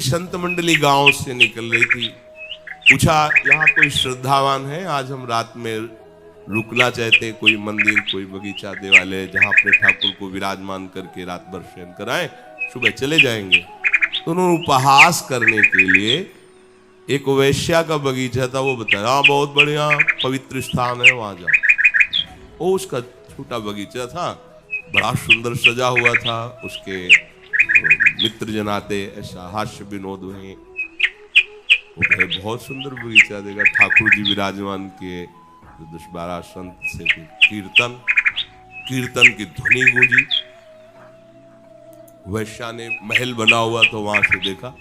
संत मंडली गांव से निकल रही थी। पूछा यहाँ कोई श्रद्धावान है, आज हम रात में रुकना चाहते हैं, कोई मंदिर कोई बगीचा देवालय जहां अपने ठाकुर को विराजमान करके रात भर शयन कराएं, सुबह चले जाएंगे। तो उन्होंने उपहास करने के लिए एक वैश्या का बगीचा था, वो बताया हाँ बहुत बढ़िया पवित्र स्थान है, वहां जाओ। वो उसका छोटा बगीचा था, बड़ा सुंदर सजा हुआ था, उसके मित्र जन आते, ऐसा हास्य विनोद हुए। वो कहे बहुत सुंदर बगीचा देगा, ठाकुर जी विराजमान के 10-12 संत से कीर्तन की ध्वनि गूंजी। वैश्या ने महल बना हुआ तो वहां से देखा,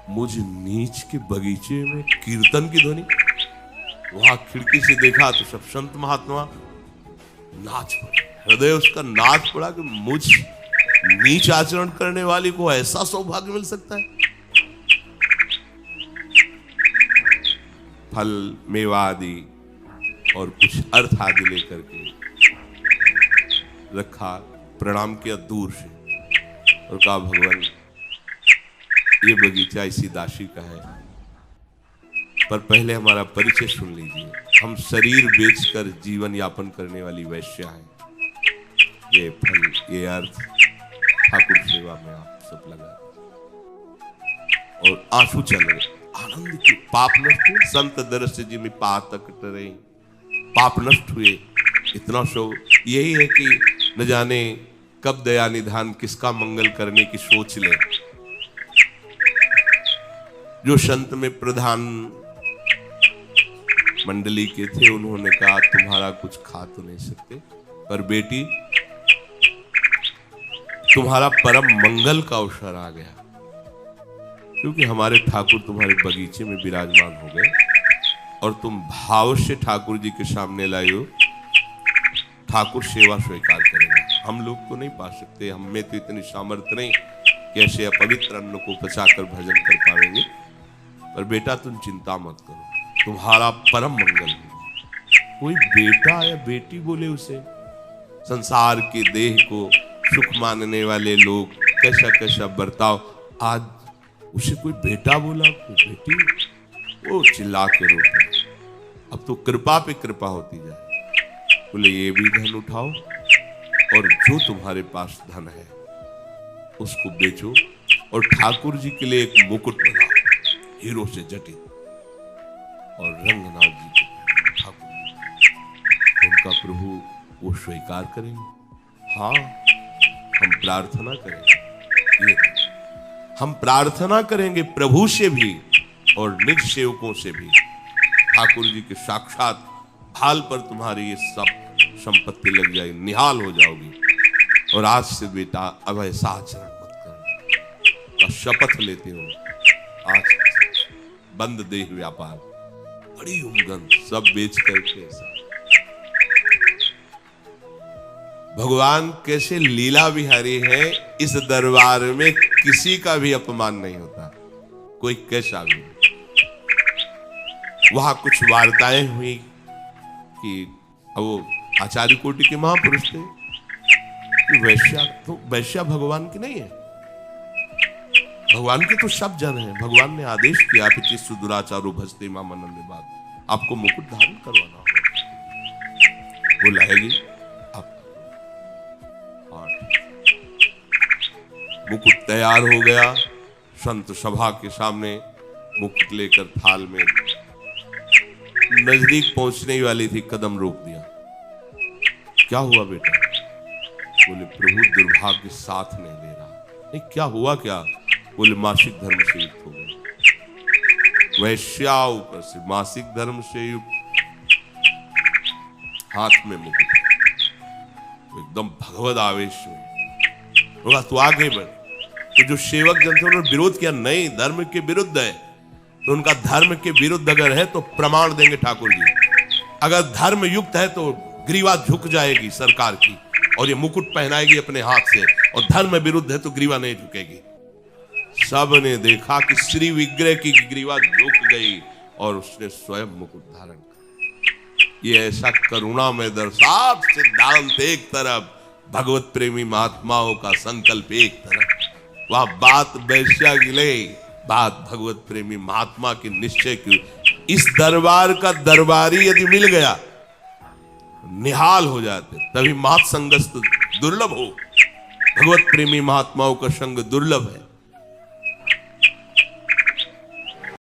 मुझ नीच के बगीचे में कीर्तन की ध्वनि। वहां खिड़की से देखा तो सब संत महात्मा नाच पड़े, हृदय उसका नाच पड़ा कि मुझ नीच आचरण करने वाली को ऐसा सौभाग्य मिल सकता है। फल मेवा आदि और कुछ अर्थ आदि लेकर के रखा, प्रणाम किया दूर से और कहा भगवान ये बगीचा इसी दासी का है, पर पहले हमारा परिचय सुन लीजिए। हम शरीर बेचकर जीवन यापन करने वाली वैश्या हैं। ये फल ये अर्थ ठाकुर सेवा में आप सब लगा और आंसू चल रहे, आनंद की पाप नष्ट हुए। संत दरस जी में पातक टरे, पाप नष्ट हुए। इतना शो यही है कि न जाने कब दया निधान किसका मंगल करने की सोच ले। जो संत में प्रधान मंडली के थे उन्होंने कहा तुम्हारा कुछ खा तो नहीं सकते, पर बेटी तुम्हारा परम मंगल का अवसर आ गया, क्योंकि हमारे ठाकुर तुम्हारे बगीचे में विराजमान हो गए और तुम भाव से ठाकुर जी के सामने लाए हो। ठाकुर सेवा स्वीकार करेगा। हम लोग तो नहीं पा सकते, हम में तो इतनी सामर्थ्य नहीं कि ऐसे अपवित्र अन्न को पचाकर भजन कर पाएंगे, पर बेटा तुम चिंता मत करो, तुम्हारा परम मंगल है। कोई बेटा या बेटी बोले उसे, संसार के देह को सुख मानने वाले लोग कैसा कैसा बर्ताव, आज उसे कोई बेटा बोला, कोई बेटी, वो चिल्ला के रोते। अब तो कृपा पे कृपा होती जाए। बोले ये भी धन उठाओ और जो तुम्हारे पास धन है उसको बेचो और ठाकुर जी के लिए एक मुकुट बनाओ हीरो से जटित, और रंगनाथ जी को ठाकुर उनका प्रभु वो स्वीकार करेंगे। हाँ हम प्रार्थना करेंगे, ये हम प्रार्थना करेंगे प्रभु से भी और निज सेवकों से भी। ठाकुर जी के साक्षात भाल पर तुम्हारी ये सब संपत्ति लग जाएगी, निहाल हो जाओगी। और आज से बेटा अब ऐसा आचरण मत करो, शपथ लेते हो। आज बंद देह व्यापार, बड़ी उमगन सब बेच करके। भगवान कैसे लीला विहारी है, इस दरबार में किसी का भी अपमान नहीं होता, कोई कैसा भी। वहां कुछ वार्ताएं हुई कि वो आचार्य कोटि के महापुरुष थे कि वैश्या भगवान की नहीं है, भगवान के तो सब जन है। भगवान ने आदेश किया कि सुदुराचारो भजते मामनन्य बाग, आपको मुकुट धारण करवाना होगा। वो लाएगी आप, मुकुट तैयार हो गया। संत सभा के सामने मुकुट लेकर थाल में नजदीक पहुंचने वाली थी, कदम रोक दिया। क्या हुआ बेटा? बोले प्रभु दुर्भाग्य साथ नहीं दे रहा। नहीं क्या हुआ क्या? बोले मासिक धर्म से युक्त हो गए। वैश्या ऊपर से मासिक धर्म से युक्त, हाथ में मुकुट, एकदम भगवत आवेश में बोला तू आगे बढ़। तो जो सेवक जन थे उन्होंने विरोध किया, नहीं धर्म के विरुद्ध है। तो उनका धर्म के विरुद्ध अगर है तो प्रमाण देंगे ठाकुर जी, अगर धर्म युक्त है तो ग्रीवा झुक जाएगी सरकार की और ये मुकुट पहनाएगी अपने हाथ से, और धर्म विरुद्ध है तो ग्रीवा नहीं झुकेगी। सब ने देखा कि श्री विग्रह की ग्रीवा झुक गई और उसने स्वयं मुकुट धारण किया। ये ऐसा करुणा में दर्शात सिद्धांत एक तरफ, भगवत प्रेमी महात्माओं का संकल्प एक तरफ। वहां बात वैश्या की ले, बात भगवत प्रेमी महात्मा के निश्चय की। इस दरबार का दरबारी यदि मिल गया निहाल हो जाते। तभी महत संगस्त दुर्लभ हो, भगवत प्रेमी महात्माओं का संग दुर्लभ है।